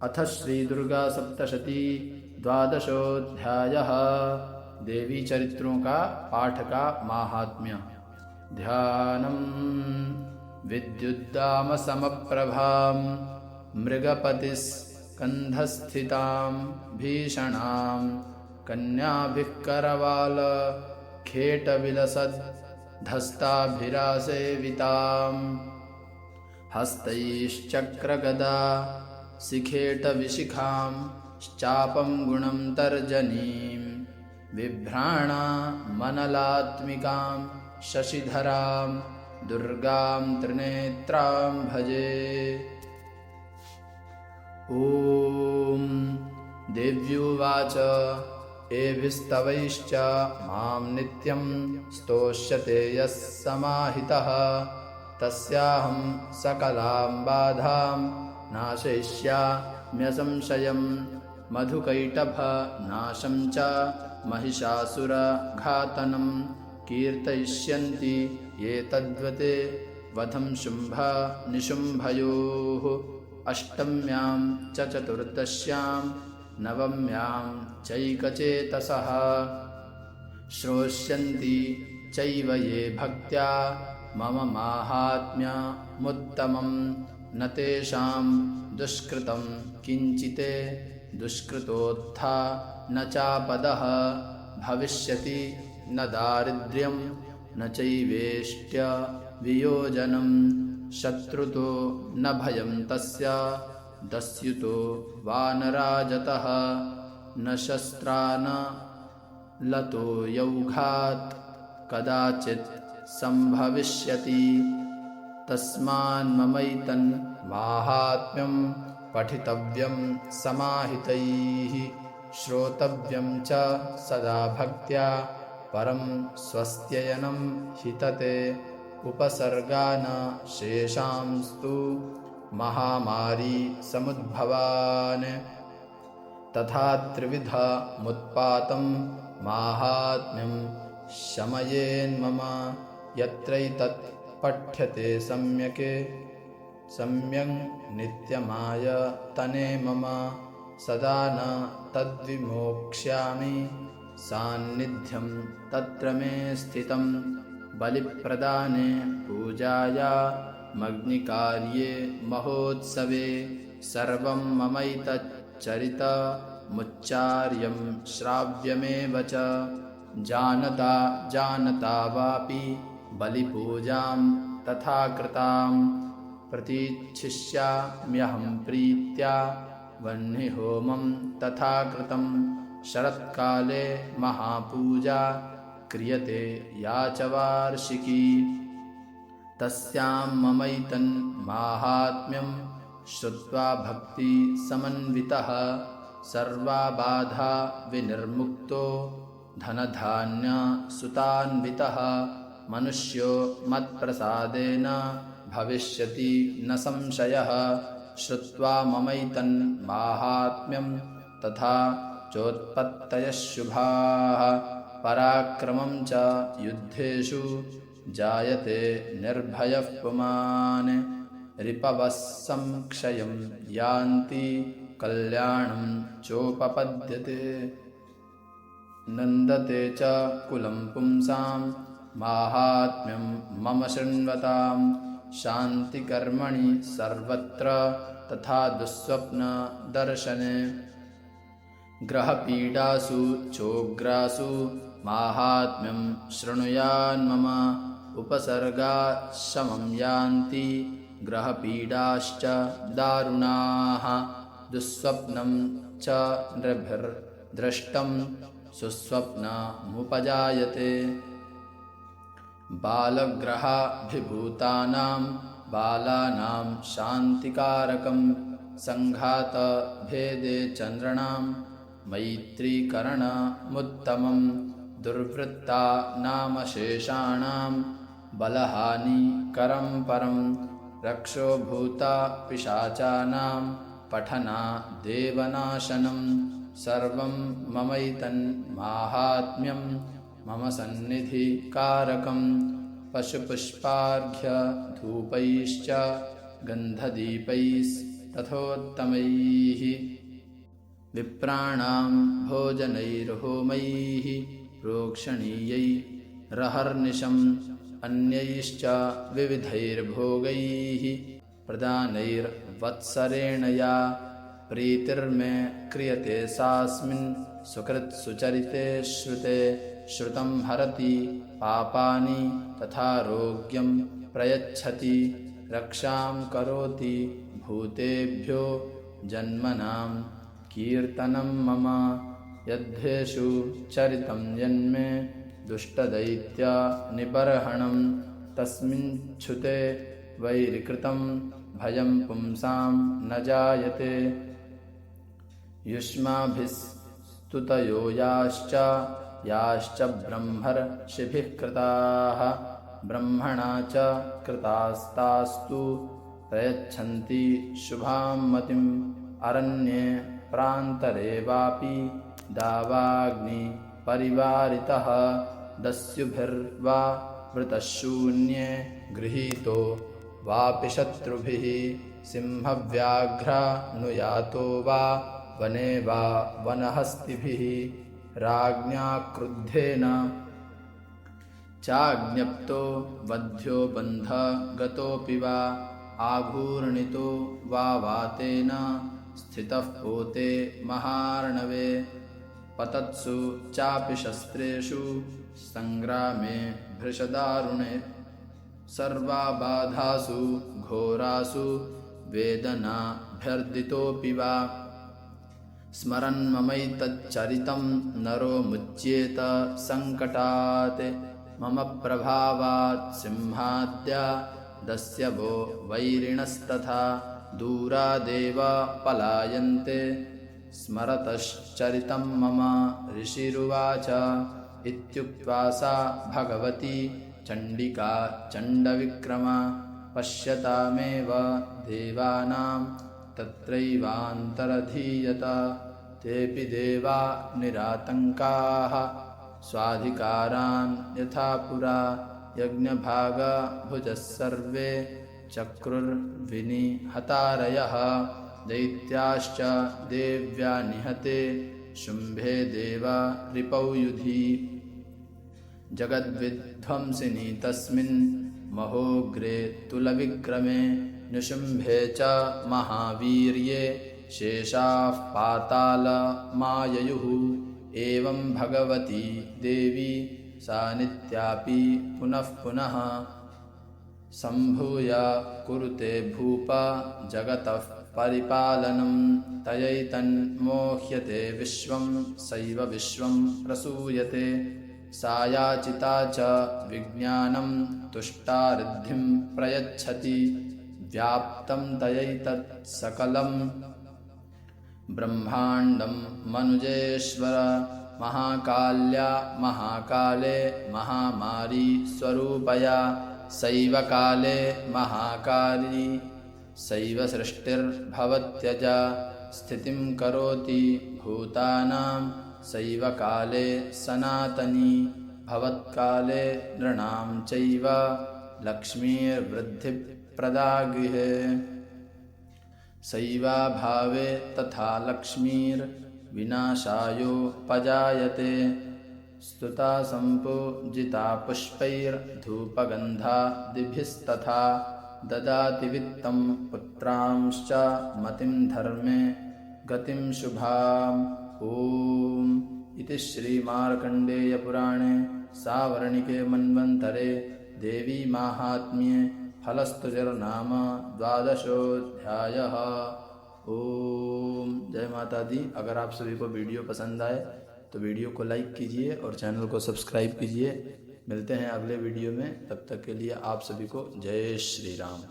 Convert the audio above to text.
अथ श्रीदुर्गासप्तशती द्वादशोऽध्यायः। देवी चरित्रों का पाठ का महात्म्य। ध्यानम् विद्युद्दामसमप्रभां मृगपतिस्कन्धस्थितां भीषणां कन्याभिः करवालखेटविलसद्धस्ताभिरासेवितां हस्तैश्चक्रगदा शिखेटविशिखां श्चापं गुणं तर्जनीं बिभ्राणामनलात्मिकां शशिधरां दुर्गां त्रिनेत्रां भजे। ॐ देव्युवाच एभिस्तवैश्च मां नित्यं स्तोष्यते यः समाहितः तस्याहं सकलां बाधां नाशयिष्याम्यसंशयम्। मधुकैटभनाशं च महिषासुरघातनं कीर्तयिष्यन्ति ये तद्वते वधं शुम्भनिशुम्भयोः। अष्टम्यां च चतुर्दश्यां नवम्यां चैकचेतसः श्रोष्यन्ति चैव ये भक्त्या मम माहात्म्यमुत्तमम्। न तेषां दुष्कृतं किञ्चिते दुष्कृतोत्था न चापदः भविष्यति न दारिद्र्यं न चैवेष्ट्यवियोजनं। शत्रुतो न भयं तस्य दस्युतो वानराजतः न शस्त्रानलतो यौघात् कदाचित् सम्भविष्यति। तस्मान्ममैतन् माहात्म्यं पठितव्यं समाहितैः श्रोतव्यं च सदा भक्त्या परं स्वस्त्ययनं हितते। उपसर्गान् शेषांस्तु महामारी समुद्भवान् तथा त्रिविधमुत्पातं माहात्म्यं शमयेन्मम। यत्रैतत् पठ्यते सम्यङ् नित्यमायतने मम सदा न तद्विमोक्ष्यामि सान्निध्यं तत्र मे स्थितं। बलिप्रदाने पूजायामग्निकार्ये महोत्सवे सर्वं ममैतच्चरितमुच्चार्यं श्राव्यमेव च। जानता वापि बलिपूजां तथा कृतां प्रतीच्छिष्याम्यहं प्रीत्या वह्निहोमं तथा कृतं। शरत्काले महापूजा क्रियते या च वार्षिकी तस्यां ममैतन् माहात्म्यं श्रुत्वा भक्तिसमन्वितः सर्वाबाधा विनिर्मुक्तो धनधान्यसुतान्वितः। मनुष्यो मत्प्रसादेन भविष्यति न संशयः। श्रुत्वा ममैतन् माहात्म्यं तथा चोत्पत्तयः शुभाः। पराक्रमं च युद्धेषु जायते निर्भयः पुमान्। रिपवः संक्षयं यान्ति कल्याणं चोपपद्यते। नन्दते च कुलं पुंसां माहात्म्यं मम शृण्वतां। शान्तिकर्मणि सर्वत्र तथा दुःस्वप्नदर्शने। ग्रहपीडासु चोग्रासु माहात्म्यं शृणुयान्मम। उपसर्गाशमं यान्ति ग्रहपीडाश्च दारुणाः। दुःस्वप्नं च नृभिर्दृष्टं सुस्वप्नमुपजायते। बालग्रहाभिभूतानां बालानां शान्तिकारकं। सङ्घातभेदे चन्द्राणां मैत्रीकरणमुत्तमं। दुर्वृत्तानामशेषाणां बलहानिकरं परं। रक्षोभूता पिशाचानां पठनादेवनाशनं। सर्वं ममैतन् माहात्म्यं मम सन्निधिकारकं। पशुपुष्पार्घ्यधूपैश्च गन्धदीपैस्तथा तथोत्तमैः विप्राणां भोजनैर्होमैः प्रोक्षणीयैरहर्निशम् अन्यैश्च विविधैर्भोगैः प्रदानैर्वत्सरेण या प्रीतिर्मे क्रियते सास्मिन् सुकृत्सुचरिते श्रुते श्रुतं हरति पापानि तथारोग्यं प्रयच्छति रक्षां करोति भूतेभ्यो जन्मनां कीर्तनं मम यद्धेषु चरितं यन्मे दुष्टदैत्यनिबर्हणं तस्मिञ्छुते वैरिकृतं भयं पुंसां न जायते युष्माभिस्तुतयो याश्च ब्रह्मर्षिभिः कृताः ब्रह्मणा च कृतास्तास्तु प्रयच्छन्ति शुभां मतिम् अरण्ये प्रान्तरे वापि दावाग्निपरिवारितः दस्युभिर्वा वृतशून्ये गृहीतो वापि शत्रुभिः सिंहव्याघ्रानुयातो वा वने वा वनहस्तिभिः राज्ञा क्रुद्धेन चाज्ञप्तो वध्यो बन्धगतोऽपि वा आभूर्णितो वा वातेन स्थितः पोते महार्णवे पतत्सु चापि शस्त्रेषु संग्रामे भृशदारुणे सर्वाबाधासु घोरासु वेदनाभ्यर्दितोऽपि वा स्मरन्ममैतच्चरितं नरो मुच्येत सङ्कटात् मम प्रभावात् सिंहाद्या दस्यवो वैरिणस्तथा दूरादेव पलायन्ते स्मरतश्चरितं मम ऋषिरुवाच इत्युक्त्वा सा भगवती चण्डिका चण्डविक्रमा पश्यतामेव देवानां तत्रैवान्तरधीयत तेऽपि देवा निरातङ्काः स्वाधिकारान् यथा पुरा यज्ञभागभुजः सर्वे चक्रुर्विनिहतारयः दैत्याश्च देव्या निहते शुम्भे देवा रिपौयुधी जगद्विध्वंसिनी तस्मिन् महोग्रे तुलविक्रमे निशुम्भे च महावीर्ये शेषाः पातालमाययुः एवं भगवती देवी सा नित्यापि पुनः पुनः सम्भूय कुरुते भूप जगतः परिपालनं तयैतन्मोह्यते विश्वं सैव विश्वं प्रसूयते सा याचिता च विज्ञानं तुष्टा ऋद्धिं प्रयच्छति व्याप्तं तयैतत् सकलं ब्रह्माण्डं मनुजेश्वर महाकाल्या महाकाले महामारी स्वरूपया सैव काले महाकाली सैव सृष्टिर्भवत्यजा स्थितिं करोति भूतानां सैव काले सनातनी भवत्काले नृणां चैव लक्ष्मीर्वृद्धिप्रदा गृहे सैवाभावे तथा लक्ष्मीर्विनाशायोपजायते स्तुता सम्पूजिता पुष्पैर्धूपगन्धादिभिस्तथा ददाति वित्तं पुत्रांश्च मतिं धर्मे गतिं शुभाम् ॐ इति श्रीमार्कण्डेयपुराणे सावर्णिके मन्वन्तरे देवी माहात्म्ये फलस्तुतिर्नाम 12वां ओम जय माता दी। अगर आप सभी को वीडियो पसंद आए तो वीडियो को लाइक कीजिए और चैनल को सब्सक्राइब कीजिए। मिलते हैं अगले वीडियो में, तब तक के लिए आप सभी को जय श्री राम।